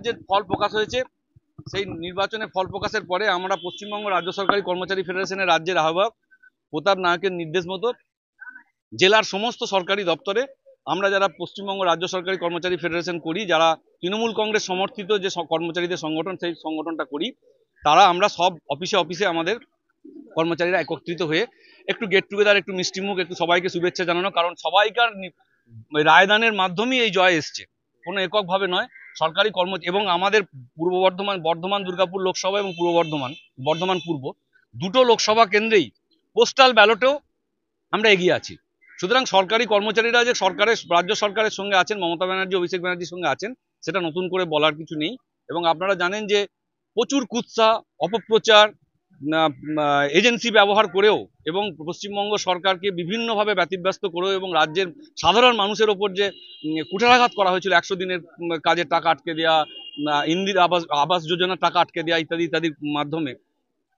যে ফল প্রকাশ হয়েছে, সেই নির্বাচনে ফল প্রকাশের পরে আমরা পশ্চিমবঙ্গ রাজ্য সরকারি কর্মচারী ফেডারেশনের রাজ্যের আহ্বায়ক প্রতাপ নায়কের নির্দেশ মতো জেলার সমস্ত সরকারি দপ্তরে আমরা যারা পশ্চিমবঙ্গ রাজ্য সরকারি কর্মচারী ফেডারেশন করি, যারা তৃণমূল কংগ্রেস সমর্থিত যে কর্মচারীদের সংগঠন, সেই সংগঠনটা করি, তারা আমরা সব অফিসে আমাদের কর্মচারীরা একত্রিত হয়ে একটু গেট টুগেদার, একটু মিষ্টিমুখ, একটু সবাইকে শুভেচ্ছা জানানো। কারণ সবাইকার রায়দানের মাধ্যমেই এই জয় এসছে, কোনো এককভাবে নয়। সরকারি এবং আমাদের পূর্ব বর্ধমান দুর্গাপুর লোকসভা এবং বর্ধমান পূর্ব দুটো লোকসভা কেন্দ্রেই পোস্টাল ব্যালটেও আমরা এগিয়ে আছি। সুতরাং সরকারি কর্মচারীরা যে রাজ্য সরকারের সঙ্গে আছেন, মমতা ব্যানার্জি, অভিষেক ব্যানার্জির সঙ্গে আছেন, সেটা নতুন করে বলার কিছু নেই। এবং আপনারা জানেন যে প্রচুর কুৎসা, অপপ্রচার, এজেন্সি ব্যবহার করেও এবং পশ্চিমবঙ্গ সরকারকে বিভিন্নভাবে ব্যতিব্যস্ত করেও এবং রাজ্যের সাধারণ মানুষের ওপর যে কুঠারাঘাত করা হয়েছিল, 100 দিনের কাজের টাকা আটকে দেওয়া, ইন্দিরা আবাস যোজনার টাকা আটকে দেওয়া ইত্যাদি ইত্যাদির মাধ্যমে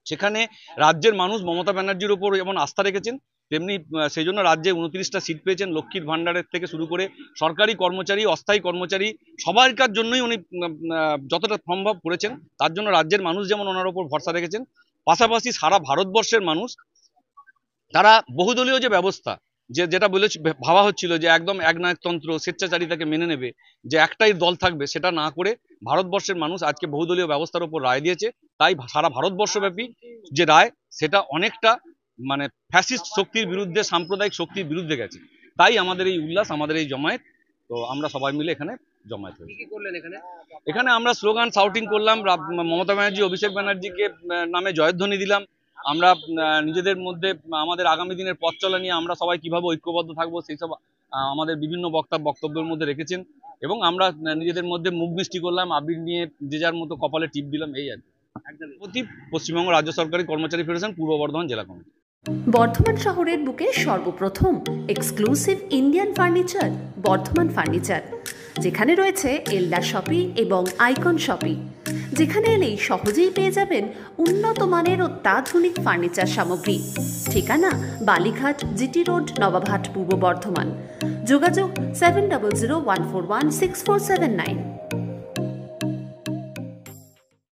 সেখানে রাজ্যের মানুষ মমতা ব্যানার্জির উপর যেমন আস্থা রেখেছেন, তেমনি সেই জন্য রাজ্যে 29টা সিট পেয়েছেন। লক্ষ্মীর ভাণ্ডারের থেকে শুরু করে সরকারি কর্মচারী, অস্থায়ী কর্মচারী সবাইকার জন্যই উনি যতটা সম্ভব করেছেন। তার জন্য রাজ্যের মানুষ যেমন ওনার উপর ভরসা রেখেছেন, পাশাপাশি সারা ভারতবর্ষের মানুষ তারা বহুদলীয় যে ব্যবস্থা, যেটা ভাবা হচ্ছিল যে একদম একনায়কতন্ত্র, স্বেচ্ছাচারিতাকে মেনে নেবে, যে একটাই দল থাকবে, সেটা না করে ভারতবর্ষের মানুষ আজকে বহুদলীয় ব্যবস্থার উপর রায় দিয়েছে। তাই সারা ভারতবর্ষব্যাপী যে রায়, সেটা অনেকটা মানে ফ্যাসিস্ট শক্তির বিরুদ্ধে, সাম্প্রদায়িক শক্তির বিরুদ্ধে গেছে। তাই আমাদের এই উল্লাস, আমাদের এই জমায়েত। তো আমরা সবাই মিলে এখানে জমায়েত হয়েছি। এখানে আমরা স্লোগান শাউটিং করলাম, মমতা ব্যানার্জি, অভিষেক ব্যানার্জিকে নামে জয়ধ্বনি দিলাম। আমরা নিজেদের মধ্যে আমাদের আগামী দিনের পথ চলা নিয়ে আমরা সবাই কিভাবে ঐক্যবদ্ধ থাকবো সেই সব আমাদের বিভিন্ন বক্তব্যের মধ্যে রেখেছেন। এবং আমরা নিজেদের মধ্যে মুখ মিষ্টি করলাম, আবির নিয়ে যে যার মতো কপালে টিপ দিলাম, এই আর কি। পশ্চিমবঙ্গ রাজ্য সরকারি কর্মচারী ফেডারেশন, পূর্ব বর্ধমান জেলা কমিটি। বর্ধমান শহরের বুকে সর্বপ্রথম exclusive Indian furniture Bardhaman furniture, যেখানে রয়েছে এল্লা শপি এবং আইকন শপি, যেখানে এলেই সহজেই পেয়ে যাবেন উন্নত মানের অত্যাধুনিক ফার্নিচার সামগ্রী। ঠিকানা বালিঘাট, জিটি রোড, নবাবহাট, পূর্ব বর্ধমান। যোগাযোগ 7001416479।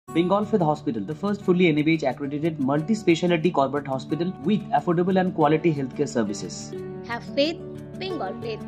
Bengal Fifth Hospital, the first fully NABH accredited multi-speciality corporate hospital with affordable and quality healthcare services. Have faith, Bengal Faith.